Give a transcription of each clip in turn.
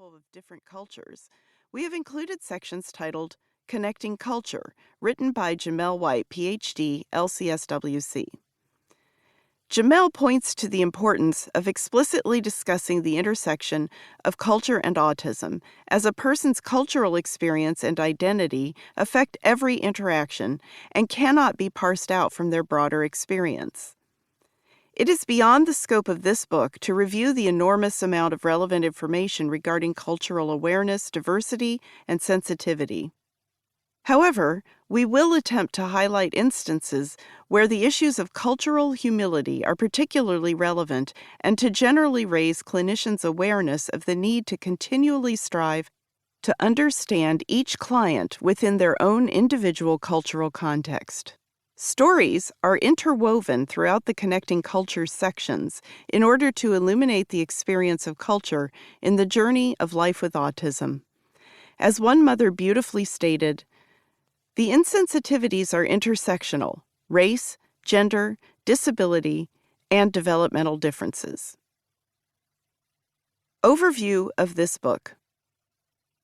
people of different cultures, we have included sections titled Connecting Culture, written by Jamel White, PhD, LCSWC. Jamel points to the importance of explicitly discussing the intersection of culture and autism, as a person's cultural experience and identity affect every interaction and cannot be parsed out from their broader experience. It is beyond the scope of this book to review the enormous amount of relevant information regarding cultural awareness, diversity, and sensitivity. However, we will attempt to highlight instances where the issues of cultural humility are particularly relevant and to generally raise clinicians' awareness of the need to continually strive to understand each client within their own individual cultural context. Stories are interwoven throughout the Connecting Cultures sections in order to illuminate the experience of culture in the journey of life with autism. As one mother beautifully stated, "The insensitivities are intersectional: race, gender, disability, and developmental differences." Overview of this book.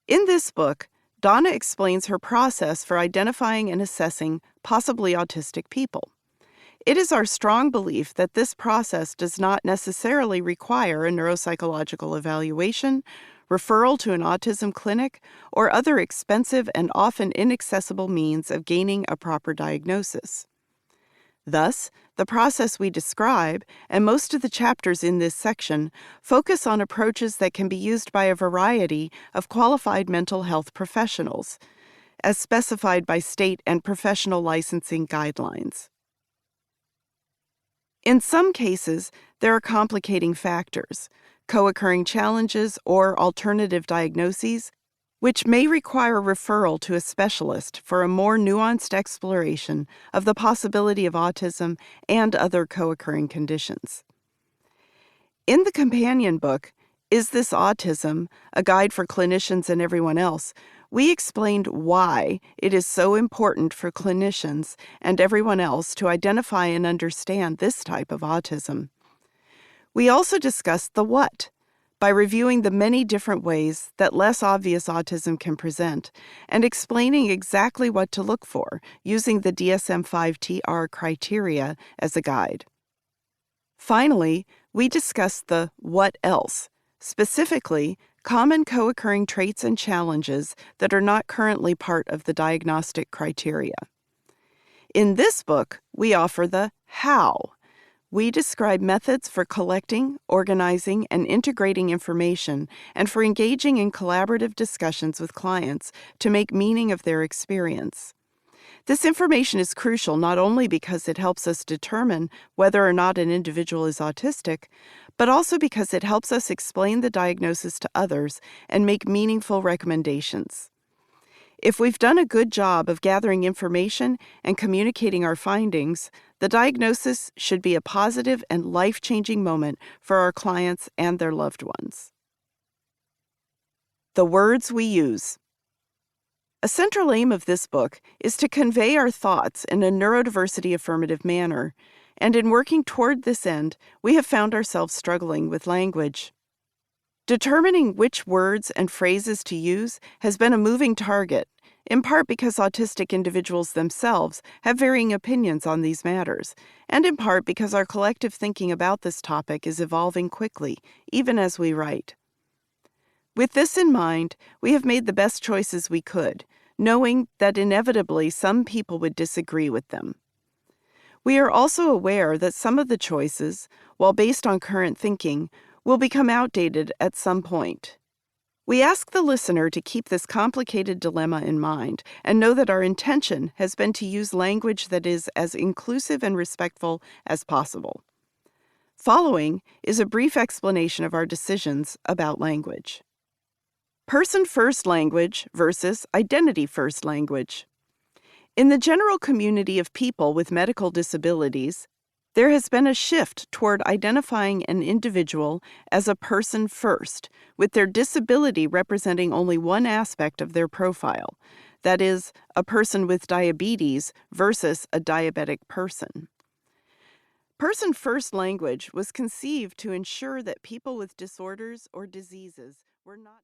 In this book, Donna explains her process for identifying and assessing possibly autistic people. It is our strong belief that this process does not necessarily require a neuropsychological evaluation, referral to an autism clinic, or other expensive and often inaccessible means of gaining a proper diagnosis. Thus, the process we describe, and most of the chapters in this section, focus on approaches that can be used by a variety of qualified mental health professionals, as specified by state and professional licensing guidelines. In some cases, there are complicating factors, co-occurring challenges, or alternative diagnoses, which may require referral to a specialist for a more nuanced exploration of the possibility of autism and other co-occurring conditions. In the companion book, Is This Autism? A Guide for Clinicians and Everyone Else, we explained why it is so important for clinicians and everyone else to identify and understand this type of autism. We also discussed the what, by reviewing the many different ways that less obvious autism can present and explaining exactly what to look for using the DSM-5-TR criteria as a guide. Finally, we discussed the what else, specifically common co-occurring traits and challenges that are not currently part of the diagnostic criteria. In this book, we offer the how. We describe methods for collecting, organizing, and integrating information, and for engaging in collaborative discussions with clients to make meaning of their experience. This information is crucial not only because it helps us determine whether or not an individual is autistic, but also because it helps us explain the diagnosis to others and make meaningful recommendations. If we've done a good job of gathering information and communicating our findings, the diagnosis should be a positive and life-changing moment for our clients and their loved ones. The words we use. A central aim of this book is to convey our thoughts in a neurodiversity affirmative manner, and in working toward this end, we have found ourselves struggling with language. Determining which words and phrases to use has been a moving target, in part because autistic individuals themselves have varying opinions on these matters, and in part because our collective thinking about this topic is evolving quickly, even as we write. With this in mind, we have made the best choices we could, knowing that inevitably some people would disagree with them. We are also aware that some of the choices, while based on current thinking, will become outdated at some point. We ask the listener to keep this complicated dilemma in mind and know that our intention has been to use language that is as inclusive and respectful as possible. Following is a brief explanation of our decisions about language. Person-first language versus identity-first language. In the general community of people with medical disabilities, there has been a shift toward identifying an individual as a person first, with their disability representing only one aspect of their profile, that is, a person with diabetes versus a diabetic person. Person-first language was conceived to ensure that people with disorders or diseases were not